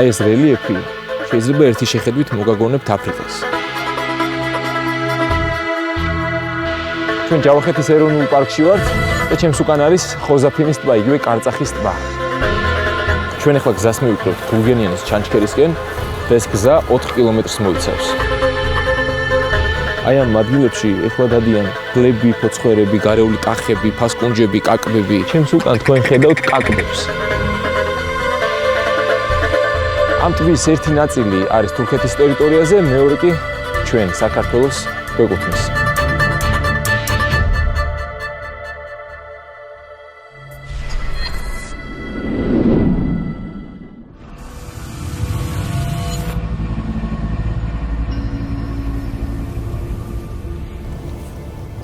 ეს რელიეფი შეიძლება ერთი შეხედვით მოგაგონებთ აფრიკას. ჩვენ ჯავახეთის ეროვნულ პარკში ვართ და ჩემს უკან არის ხოზაფინის ტბა, იგივე კარწახის ტბა. ჩვენ ახლა გზას მივიკვრევთ გულგენიანის ჩანჩქერისკენ და ეს გზა 4 კილომეტრს მოიცავს. აი ამ ადგილებში ახლა დადიან გლები, ფოცხვერები, გარეული კახები, ფასკუნჯები, კაკბები. ჩემს უკან თქვენ ხედავთ კაკბებს. ამ ტბის ერთი ნაწილი არის თურქეთის ტერიტორიაზე, მეორე კი ჩვენ საქართველოს გვეკუთვნის.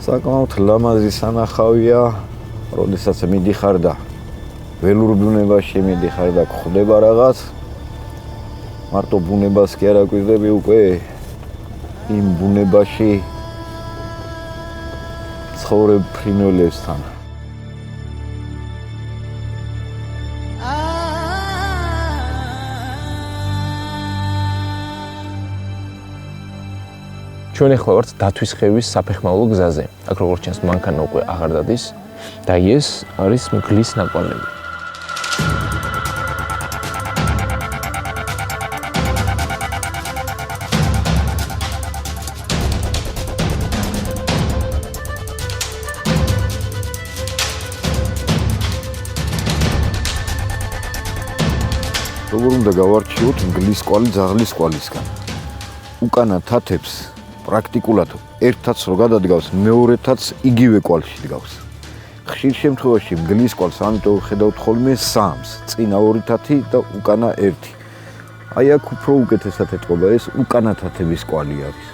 საკმაოდ ლამაზი სანახავია, როდესაც მიდიხარ და ველურ ბუნებაში მიდიხარ და გვხვდება რაღაც. მარტო ბუნებას კი არ აკვირდები უკვე იმ ბუნებაში ცხოვრებ ფრინველებსთან. ჩვენ ახლა ვართ დათვის ხევის საფეხმავლო გზაზე. აქ როგორც ჩანს მანქანა უკვე აღარ დადის და ეს არის მგლის ნაკვალევი. როგორ უნდა გავარჩიოთ მგლის კვალი ძაღლის კვალისგან. უკანა თათებს პრაქტიკულად ერთაც რო გადადგავს, მეორეთაც იგივე კვალში დგავს. ხშირ შემთხვევაში მგლის კვალს ამიტომ ხედავთ ხოლმე სამს, წინა 2 თათი და უკანა 1. აი აქ უფრო უკეთესად ეტყობა, ეს უკანა თათების კვალი არის.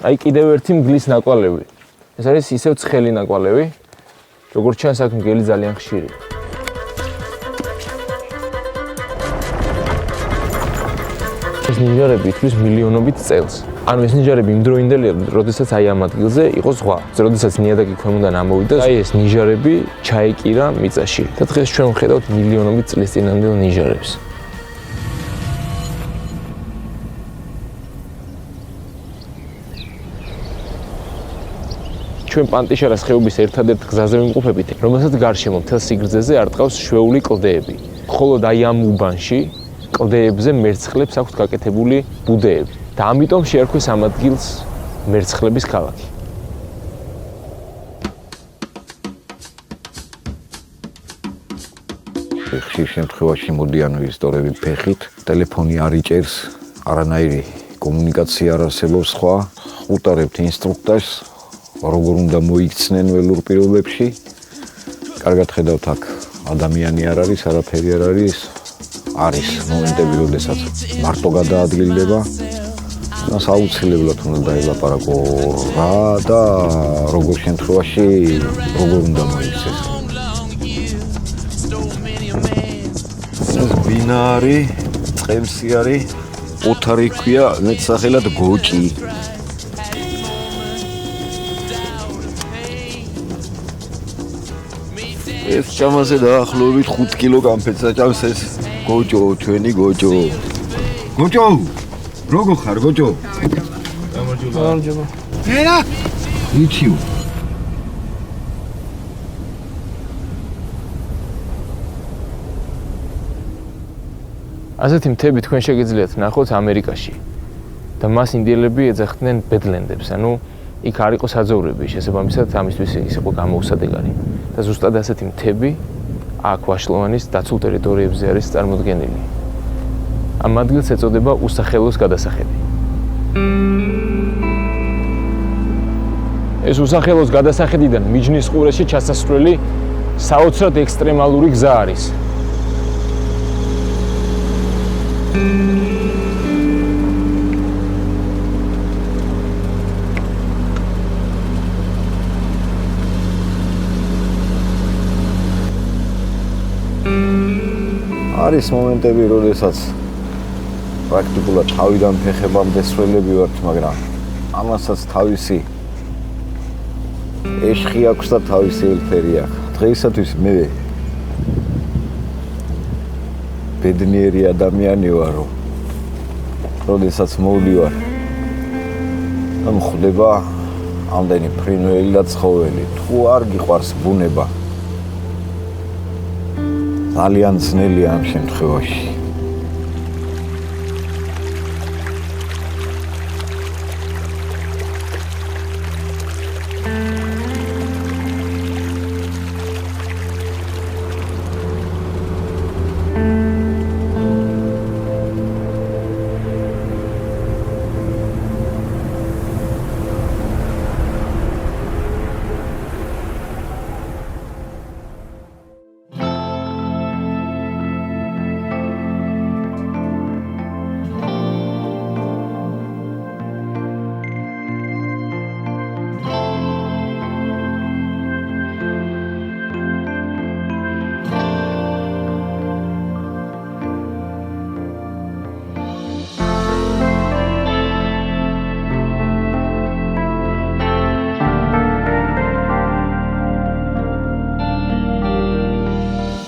აი კიდევ ერთი მგლის ნაკვალევი. ეს არის ისევ ცხელი ნაკვალევი. როგორც ჩანს აქ მგელი ძალიან ხშირია. ეს ნიჟარები ითვლის მილიონობით წელს. ანუ ეს ნიჟარები იმდროინდელია, როდესაც აი ამ ადგილზე იყო ზღვა. როდესაც ნიადაგი ქვემოდან ამოვიდა, აი ეს ნიჟარები ჩაეკირა მიწაში. და დღეს ჩვენ ვხედავთ მილიონობით წლის წინანდელ ნიჟარებს. ჩვენ პანტიშარას ხეობის ერთადერთ გზაზე ვიმყოფებით, რომელსაც გარშემო მთელ სიგრძეზე არტყავს შვეული კლდეები. მხოლოდ აი ამ უბანში კლდეებზე მერცხლებს აქვთ გაკეთებული ბუდეები და ამიტომ შეარქვეს ამ ადგილს მერცხლების ქალაქი. ხშირ შემთხვევაში მოდიან ვიზიტორები ფეხით, ტელეფონი არ იჭერს, არანაირი კომუნიკაცია არ არსებობს სხვა, უტარებთ ინსტრუქტაჟს, როგორ უნდა მოიქცნენ ველურ პირობებში. კარგად ხედავთ აქ ადამიანი არ არის, არაფერი არ არის. არის მომენტები, როდესაც მარტო გადაადგილდება. მას აუცილებლად უნდა დაელაპარაკო რა და როგორ შემთხვევაში როგორ უნდა მოიქცეს. ეს ბინა არის, წყემსი არის, ოთარი ქვია, მეტსახელად გოჭი. ეს ჭამაზე დაახლოებით 5 კილოგრამს ჭამს ეს გოჭო, ჩვენი გოჭო. გოჭო! როგორ ხარ, გოჭო? გამარჯობა. ერა! იცი. ასეთი მთები თქვენ შეგიძლიათ ნახოთ ამერიკაში. და მას ინდიელები ეძახდნენ ბედლენდებს, ანუ იქ არ იყო საძოვრები, შესაბამისად ამისთვის ის იყო გამოუსადეგარი. და ზუსტად ასეთი მთები აქ ვაშლოვანის დაცულ ტერიტორიებზე არის წარმოდგენილი. ამ ადგილს ეწოდება უსახელოს გადასახედი. ეს უსახელოს გადასახედიდან მიჯნის ყურეში ჩასასვლელი საოცრად ექსტრემალური გზა არის. არის მომენტები, როდესაც პრაქტიკულად თავიდან ფეხებამდე სვლელები ვართ, მაგრამ ამასაც თავისი ეშხი აქვს და თავისი ელფერი აქვს. დღეისათვის მე ბედნიერი ადამიანი ვარ, როდესაც მოვლივარ. ამ ხდება ამდენი ფრინველი და ცხოველი. თუ არ გიყვარს ბუნება, ძალიან ძნელია ამ შემთხვევაში.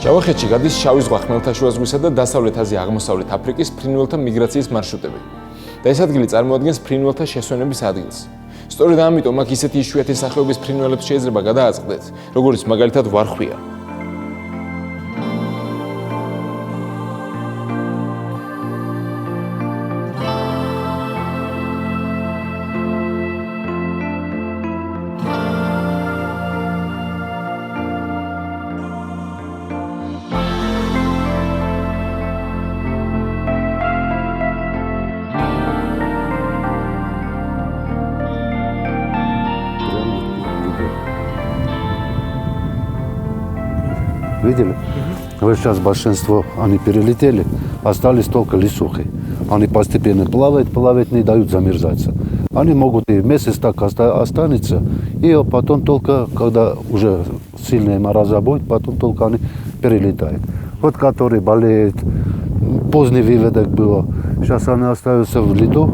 ჯავახეთში გადის შავი ზღვა, ხმელთაშუა ზღვისა და დასავლეთ აზია, აღმოსავლეთ აფრიკის ფრინველთა მიგრაციის მარშრუტები. და ეს ადგილი წარმოადგენს ფრინველთა შესვენების ადგილს. სწორედ ამიტომ აქ ისეთი იშვიათი სახეობის ფრინველებს შეიძლება გადააწყდეთ, როგორც მაგალითად ვარხვია. Видели? Вот сейчас большинство, они перелетели, остались только лисухи. Они постепенно плавают, не дают замерзаться. Они могут и месяц так останется, и потом только, когда уже сильные мороза будет, потом только они перелетают. Вот которые болеют, поздний выводок было, сейчас они остаются в лету,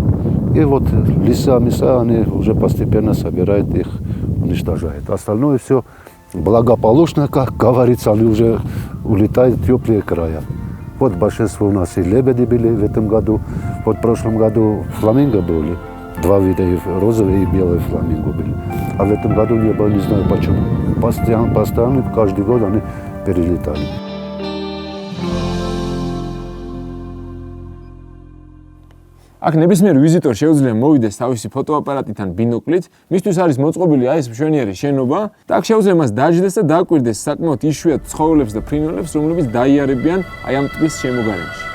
и вот лиса, они уже постепенно собирают их, уничтожают. Остальное все благополучно, как говорится, они уже улетают в теплые края. Вот большинство у нас и лебеди были в этом году. Вот в прошлом году фламинго были. Два вида, розовые и белые фламинго были. А в этом году не было, не знаю почему. Постоянно, каждый год они перелетали. აქ ნებისმიერ ვიზიტორს შეუძლია მოვიდეს თავისი ფოტოაპარატით ან ბინოკლით, მისთვის არის მოწყობილი აი ეს მშვენიერი შენობა და აქ შეუძლია მას დაჯდეს და დააკვირდეს საკმაოდ იშვიათ ცხოველებს და ფრინველებს, რომლებიც დაიარებიან აი ამ ტბის შემოგარენში.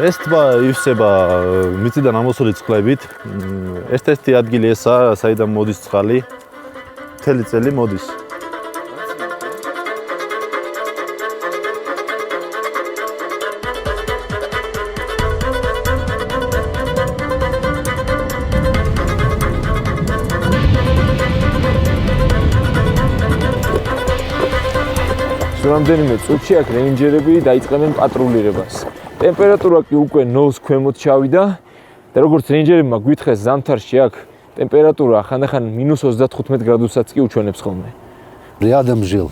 ეს ტბა ივსება მიწიდან ამოსული წყლებით. ერთ-ერთი ადგილი ესაა, საიდან მოდის წყალი. მთელი წელი მოდის. რამდენიმე წუთში აქ რეინჯერები დაიწყებენ პატრულირებას. ტემპერატურა კი უკვე 0-ს ქვემოთ ჩავიდა და როგორც რეინჯერებმა გვითხრეს ზამთარში აქ ტემპერატура ახანდახან -35 градусац კი უჩვენებს ხოლმე. Рядом жил.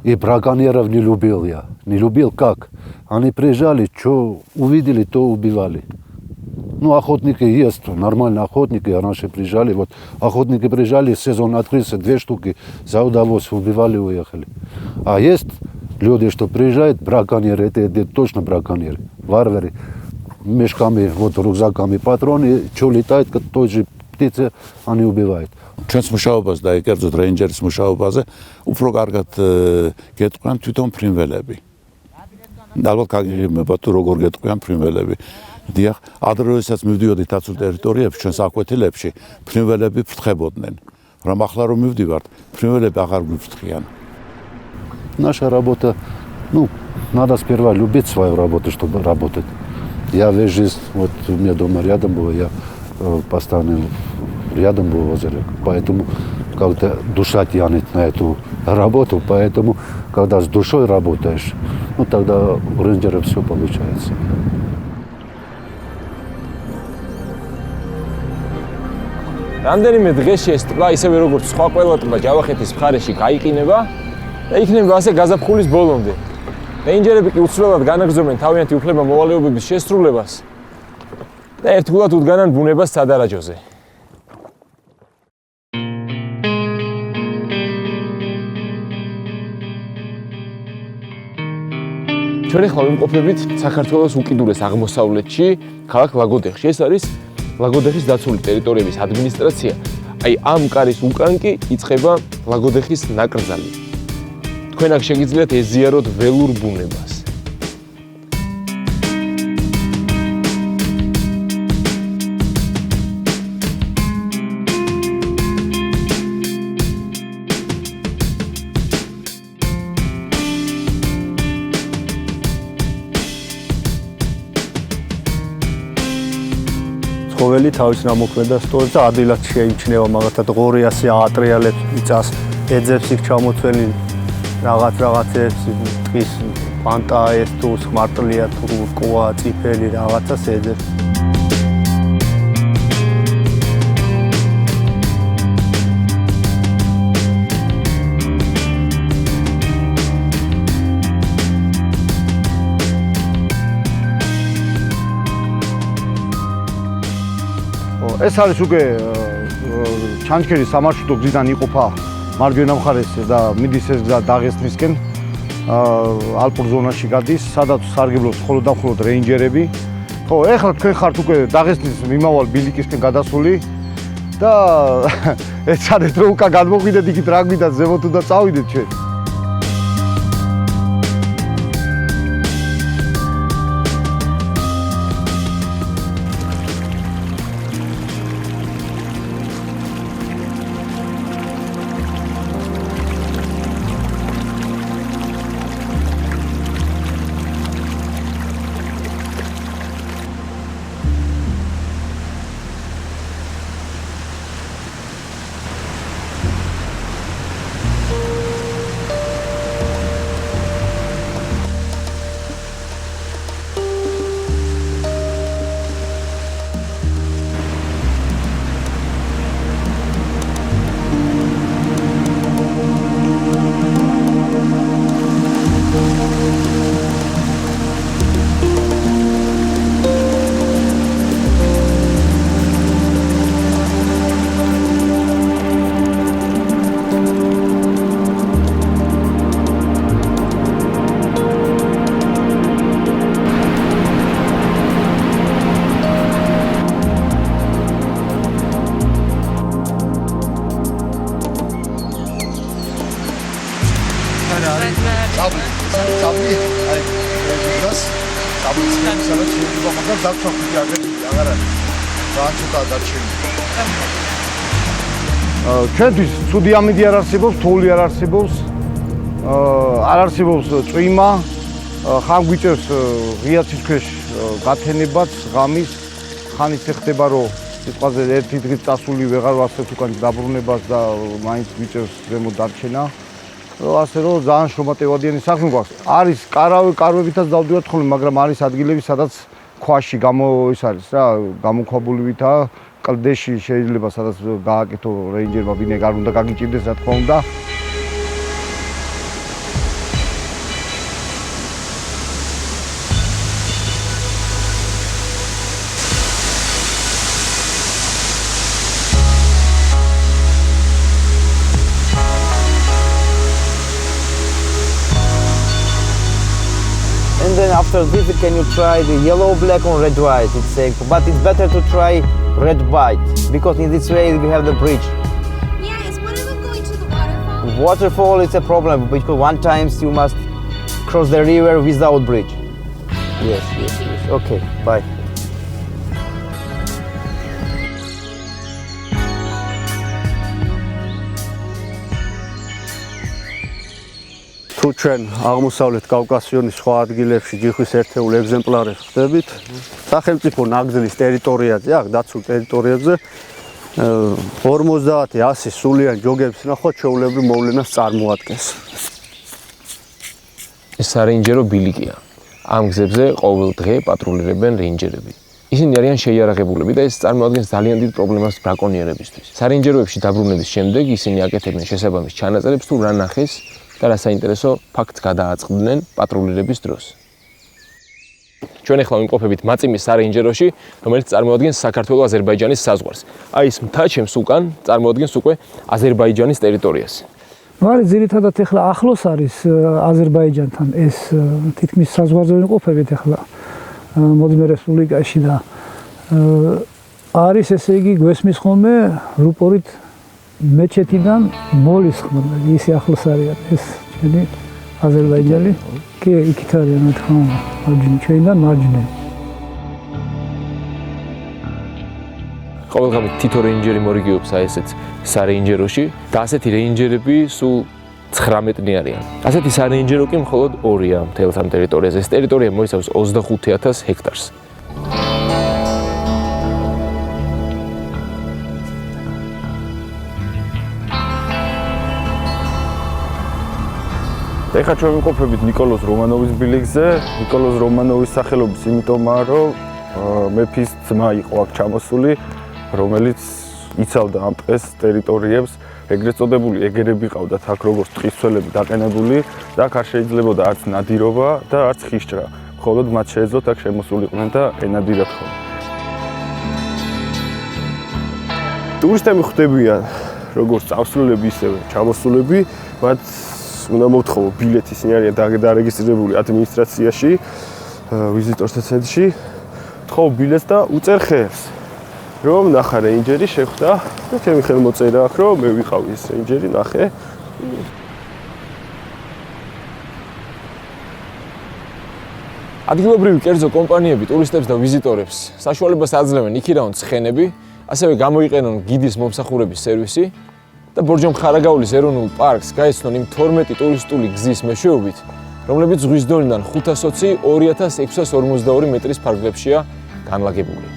И браконьеров не любил я. Не любил как? Они приезжали, что увидели, то убивали. Ну, охотники есть, нормальные охотники, раньше приезжали. Вот охотники приезжали, сезон открылся, 2 штуки, за удовольствие убивали, уехали. А есть люди, что приезжают, браконьеры, это точно браконьеры, варвары, мешками, вот рюкзаками патроны, что летает, той же птицы, они убивают. ჩვენს მუშაობას და ეკერძოთ რეინჯერის მუშაობაზე უფრო კარგად გეტყვიან თვითონ ფრინველები. ალბათ გაგიგებათ თუ როგორ გეტყვიან ფრინველები. დიახ, ადრესაც მივდიოდით დაცულ ტერიტორიებში, ჩვენს აკვეთილებში, ფრინველები ფრთხებოდნენ. რომ ახლა რომ მივდივართ, ფრინველები აღარ გვიფრთხიან. Наша работа, ну, надо сперва любить свою работу, чтобы работать. Я весь жизнь, вот у меня дома рядом было, я постоянно рядом был возле. Поэтому, когда душа тянет на эту работу, поэтому, когда с душой работаешь, ну, тогда у рейнджера все получается. რამდენიმე დღეში ეს ტბა ისევე როგორც სხვა ყველა ტბა ჯავახეთის მხარეში გაიყინება და იქნება ასე გაზაფხულის ბოლომდე. რეინჯერები კი უცვლელად განაგრძობენ თავიანთი უფლება-მოვალეობების შესრულებას და ერთგულად უდგანან ბუნებას სადარაჯოზე. ჩვენ ახლა ვიმყოფებით საქართველოს უკიდურეს აღმოსავლეთში, ქალაქ ლაგოდეხში. ეს არის ლაგოდეხის დაცული ტერიტორიების ადმინისტრაცია. აი ამ კარის უკან კი იწყება ლაგოდეხის ნაკრძალი. თქვენ აქ შეგიძლიათ ეზიაროთ ველურ ბუნებას. ცხოველი თავის ნამოქმედას ტოვებს და ადვილად შეიმჩნევა, მაგათად ღორი ასე აატრიალებს, იწას, ეძებს იქ ჩამოცველი რაღაცებს, ტყის ფანტა ეს თუ ხმარტლია თუ რკოა, წიფელი რაღაცას ეძებს. ეს არის უკვე ჩანჩქერის სამარშრუტო გზიდან იყოფა მარჯვენა მხარეს და მიდის ეს გზა დაღესტნისკენ ალპურ ზონაში გადის, სადაც სარგებლობს მხოლოდ და მხოლოდ რეინჯერები. ხო, ეხლა თქვენ ხართ უკვე დაღესტნის მიმავალ ბილიკისკენ გადასული და ეცადეთ რომ უკან გადმოგვიდეთ, იქით რა გვიდათ ზემოთ უნდა წავიდეთ ჩვენ. ჩვენთვის ცუდი ამინდი არ არსებობს, თოვლი არ არსებობს, არ არსებობს წვიმა, ხან გვიწევს ღია ციცქვეშ გათენებაც, ღამის, ხან ისე ხდება, რომ სიტყვაზე ერთი დღით წასული ვეღარ ვასწრებთ უკან დაბრუნებას და მაინც გვიწევს ზემოთ დარჩენა. ასე რომ ძალიან შრომატევადიანი საქმე გვაქვს. არის კარვებითაც დავდივართ ხოლმე, მაგრამ არის ადგილები, სადაც ქვაში ის არის რა, გამოქვაბულივითაა, კლდეში შეიძლება სადაც გააკეთო რეინჯერმა, ვინმე არ უნდა გაგიჭირდეს, რა თქმა უნდა. And then after this, can you try the yellow, black, or red, white? It's safe, but it's better to try red, white because in this way we have the bridge. Yeah, is one of them going to the waterfall? Waterfall is a problem because one time you must cross the river without bridge. Yes. Okay, bye. თუ თუ ჩვენ აღმოსავლეთ კავკასიონის სხვა ადგილებში ჯიხვის ერთეულ ეგზემპლარებს ხდებით, სახელმწიფო ნაგზლის ტერიტორიაზე, აქ დაცულ ტერიტორიებზე 50-100 სულიან ჯოგების ნახვა ჩვეულებრივ მოვლენას წარმოადგენს. ეს სარეინჯერო ბილიკია. ამ გზებზე ყოველ დღე პატრულირებენ რეინჯერები. ისინი არიან შეიარაღებულები და ეს წარმოადგენს ძალიან დიდ პრობლემას ბრაკონიერებისთვის. სარეინჯეროებში დაბრუნების შემდეგ ისინი აკეთებენ შესაბამის ჩანაწერებს თუ რა ნახეს და რა საინტერესო ფაქტს გადააწყდნენ პატრულირების დროს. ჩვენ ახლა ვიმყოფებით მაწიმის სარეინჯეროში, რომელიც წარმოადგენს საქართველო-აზერბაიჯანის საზღვარს. აი ეს მთა ჩემს უკან წარმოადგენს უკვე აზერბაიჯანის ტერიტორიას. არის ძირითადად ახლა ახლოს არის აზერბაიჯანთან ეს თითქმის საზღვარზე ვიმყოფებით ახლა მოდმე რესპუბლიკაში და არის ესე იგი გვესმის ხოლმე რუპორით მეჩეთიდან მოლის ხოლმე ისე ახლოს არიან ეს ჩვენი აზერბაიჯანი კი იქით არიან რა თქმა უნდა მარჯვნიდან ჩვენიდან მარჯვნიდან ყოველდღე თითო რეინჯერი მორიგეობს აი ესეც სარეინჯეროში და ასეთი რეინჯერები სულ 19-ნი არიან. ასეთი სარეინჯერო კი მხოლოდ 2-ია მთელ ამ ტერიტორიაზე. ეს ტერიტორია მოიცავს 25,000 ჰექტარს. ეხლა ჩვენ ვიმყოფებით ნიკოლოზ რომანოვის ბილიკზე. ნიკოლოზ რომანოვის სახელობის იმიტომაა, რომ მეფის ძმა იყო აქ ჩამოსული, რომელიც იცავდა ამ ტყეს ტერიტორიებს. ეგრეთ წოდებული ეგერები ყავდათ აქ როგორც ტყისცველები დაყენებული და აქ არ შეიძლებოდა არც ნადირობა და არც ხიშჭრა. მხოლოდ მათ შეეძლოთ აქ შემოსულიყვნენ და ენადირათ ხოლმე. ტურისტები ხვდებიან როგორც წავსრულები ისევე ჩამოსულები, მათ უნდა მოთხოვო ბილეთი, ისინი არიან დარეგისტრირებული ადმინისტრაციაში, ვიზიტორთა ცენტრში, თხოვ ბილეთს და უწერ ხერს. რომ ნახა რეინჯერი შეხვდა და ჩემი ხელმოწერა აქვს რომ მე ვიყავი ეს რეინჯერი ნახე ადგილობრივი კერძო კომპანიები ტურისტებს და ვიზიტორებს საშუალებას აძლევენ იქირავონ ცხენები, ასევე გამოიყენონ გიდის მომსახურების სერვისი და ბორჯომ-ხარაგაულის ეროვნულ პარკს გაეცნონ იმ 12 ტურისტული გზის მეშვეობით, რომლებიც ზღვის დონიდან 520 2642 მეტრის ფარგლებშია განლაგებული.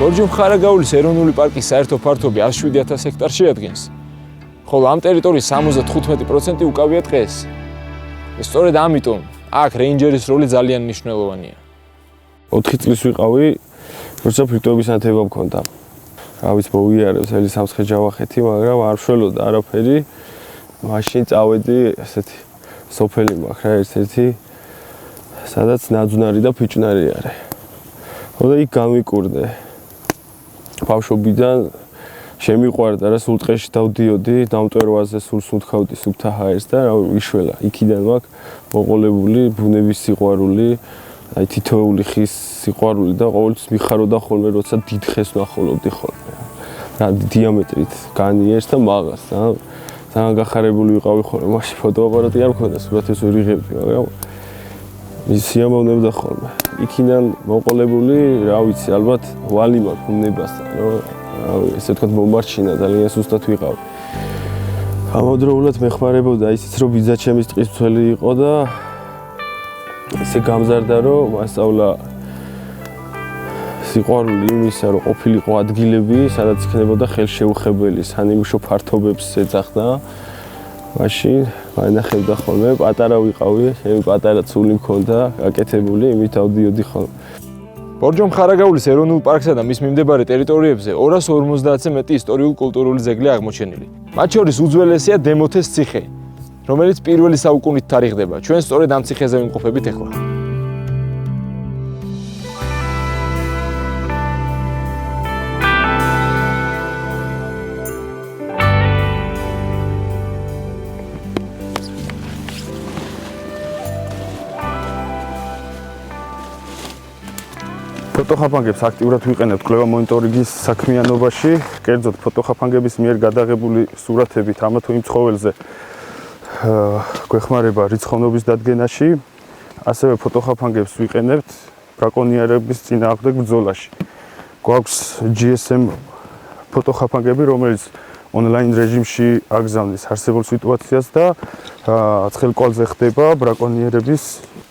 ბორჯომ-ხარაგაულის ეროვნული პარკის საერთო ფართობი 107,000 ჰექტარს შეადგენს, ხოლო ამ ტერიტორიის 75% უკავია ტყეს. სწორედ ამიტომ აქ რეინჯერის როლი ძალიან მნიშვნელოვანია. 4 წლის ვიყავი, როცა ფრიტოების ანთება მქონდა. რა ვიცი, მოვიარე მთელი სამცხე-ჯავახეთი, მაგრამ არ ვშველოდა არაფერი. მაშინ წავედი ესეთი სოფელი მაქვს რა ერთ-ერთი, სადაც ნაძვნარი და ფიჭვნარი არის. და იქ განვიკურდე. ბავშვობიდან შემიყვარდა რა სულ ტყეში დავდიოდი, დამტვერვაზე სულ სუნთქავდი სუფთა ჰაერს და რა ვიშველა. იქიდან მაქვს მოყოლებული ბუნების სიყვარული, აი თითოეული ხის სიყვარული და ყოველთვის მიხაროდა ხოლმე, როცა დიდ ხეს ვნახულობდი ხოლმე. რა დიამეტრით განიერს და მაღალს, რა ძალიან გახარებული ვიყავი ხოლმე. მაშინ ფოტოაპარატი არ მქონდა, სურათებს ვერ იღებდი, მაგრამ ის სიამოვნებდა ხოლმე. იქიდან მოყოლებული, რა ვიცი, ალბათ ვალი მაქვს უნებასთან, რომ ესე ვთქვათ მომარჩინა, ძალიან სუსტად ვიყავ. ამავდროულად მეხმარებოდა ისიც, რომ ბიძა ჩემის ტყისმცველი იყო და ესე გამზარდა, რომ მასწავლა სიყვარული იმისა, რომ ყოფილიყო ადგილები, სადაც იქნებოდა ხელშეუხებელი, სანიმუშო ფართობებს ეძახდა. მაშინ ვანახებდა ხოლმე, პატარა ვიყავი, ჩემი პატარა ცული მქონდა, გაკეთებული, იმით ავდიოდი ხოლმე. ბორჯომ-ხარაგაულის ეროვნულ პარკსა და მის მიმდებარე ტერიტორიებზე 250-ზე მეტი ისტორიულ-კულტურული ძეგლი აღმოჩენილი. მათ შორის უძველესია დემოთეს ციხე, რომელიც პირველი საუკუნით თარიღდება. ჩვენ სწორედ ამ ციხეზე ვიმყოფებით ახლა. ფოტოხაფანგებს აქტიურად ვიყენებთ კვლევა მონიტორინგის საქმიანობაში, კერძოდ ფოტოხაფანგების მიერ გადაღებული სურათებით ამა თუ იმ ცხოველზე გვეხმარება რიცხოვნობის დადგენაში, ასევე ფოტოხაფანგებს ვიყენებთ ბრაკონიერების წინააღმდეგ ბრძოლაში. გვაქვს GSM ფოტოხაფანგები, რომელიც ონლაინ რეჟიმში აგზავნის არსებულ სიტუაციას და ცხელკვალზე ხდება ბრაკონიერების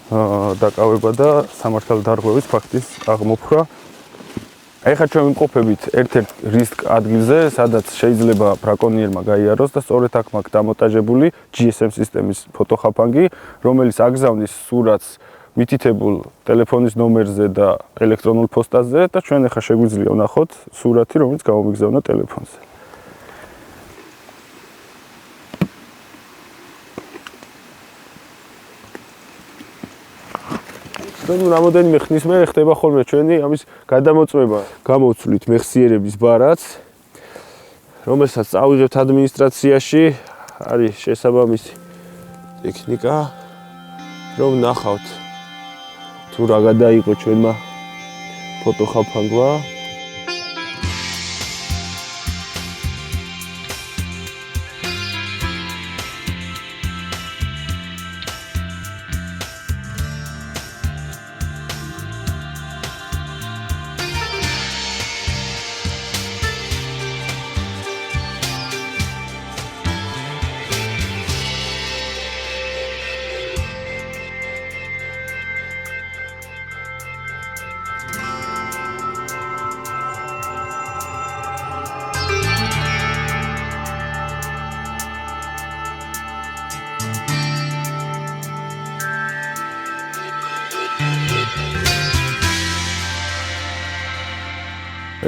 დაკავება და სამართალდარღვევის ფაქტის აღმოფხვრა. ეხლა ჩვენ ვიმყოფებით ერთ-ერთ რისკ ადგილზე, სადაც შეიძლება ბრაკონიერმა გაიაროს და სწორედ აქ მაქვს დამონტაჟებული GSM სისტემის ფოტოხაფანგი, რომელიც აგზავნის სურათს მითითებულ ტელეფონის ნომერზე და ელექტრონულ ფოსტაზე და ჩვენ ეხლა შეგვიძლია ვნახოთ სურათი, რომელიც გამომიგზავნა ტელეფონზე. რამოდენიმე ხნის მერე ხდება ხოლმე ჩვენი ამის გადამოწმება. გამოვცვლით მეხსიერების ბარათს, რომელსაც წავიღებთ ადმინისტრაციაში, არის შესაბამისი ტექნიკა, რომ ნახავთ თუ რა გადაიღო ჩვენმა ფოტოხაფანგმა.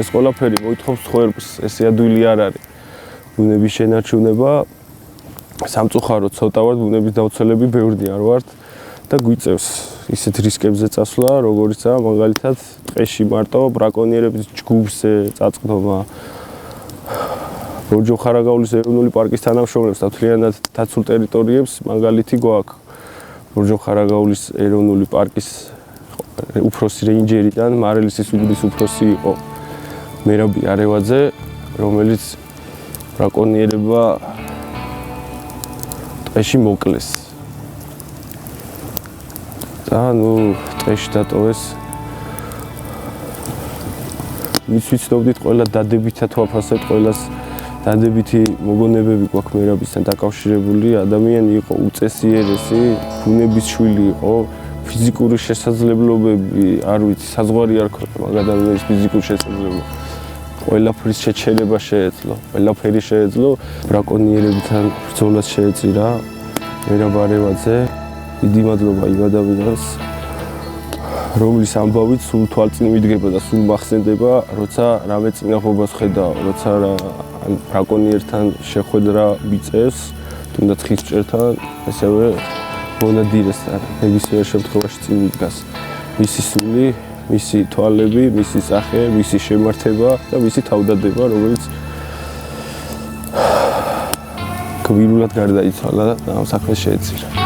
ეს ყველაფერი მოითხოვს ხويرს, ესე ადვილი არ არის. ბუნების შენარჩუნება სამწუხაროდ ცოტა ვართ, ბუნების დაუცველები ბევრი არ ვართ და გვიწევს ისეთ რისკებზე წასვლა, როგორიცაა მაგალითად ტყეში მარტო ბრაკონიერების ჯგუფზე წაწყდომა. ბორჯომხარაგაულის ეროვნული პარკის თანამშრომლებს და მთლიანად დაცულ ტერიტორიებს მაგალითი გვაქვს. ბორჯომხარაგაულის ეროვნული პარკის უფროსი რეინჯერიდან მარელისის უბნის უფროსი იყო მერაბი არევაძე, რომელიც ბრაკონიერება ტყეში მოკლეს. და ტყეში დატოვეს. მის ვიცნობდით ყველა დადებითად ვაფასებთ, ყველას დადებითი მოგონებები გვაქვს მერაბისთან დაკავშირებული. ადამიანი იყო უწესიერესი, ბუნების შვილი იყო, ფიზიკური შესაძლებლობები, არ ვიცი, საზღვარი არ ქონდა მაგ ადამიანის ფიზიკური შესაძლებლობები. ყველაფრის შეჩერება შეეძლო, ყველაფერი შეეძლო, ბრაკონიერებთან ბრძოლას შეეწირა მერაბ არევაძე. დიდი მადლობა იმ ადამიანს, რომლის ამბავით სულ თვალწინ მიდგება და სულ მახსენდება, როცა რამე წინაღობას ხედავ, როცა ბრაკონიერთან შეხვედრა მიწევს, თუნდაც ხისჭერთან, ესევე მონადირესთან, ნებისმიერ შემთხვევაში წინ მიდგას მისი სული, მისი თვალები, მისი სახე, მისი შემართება და მისი თავდადება, რომელიც გმირულად გარდაიცვალა და ამ საქმეს შეეწირა.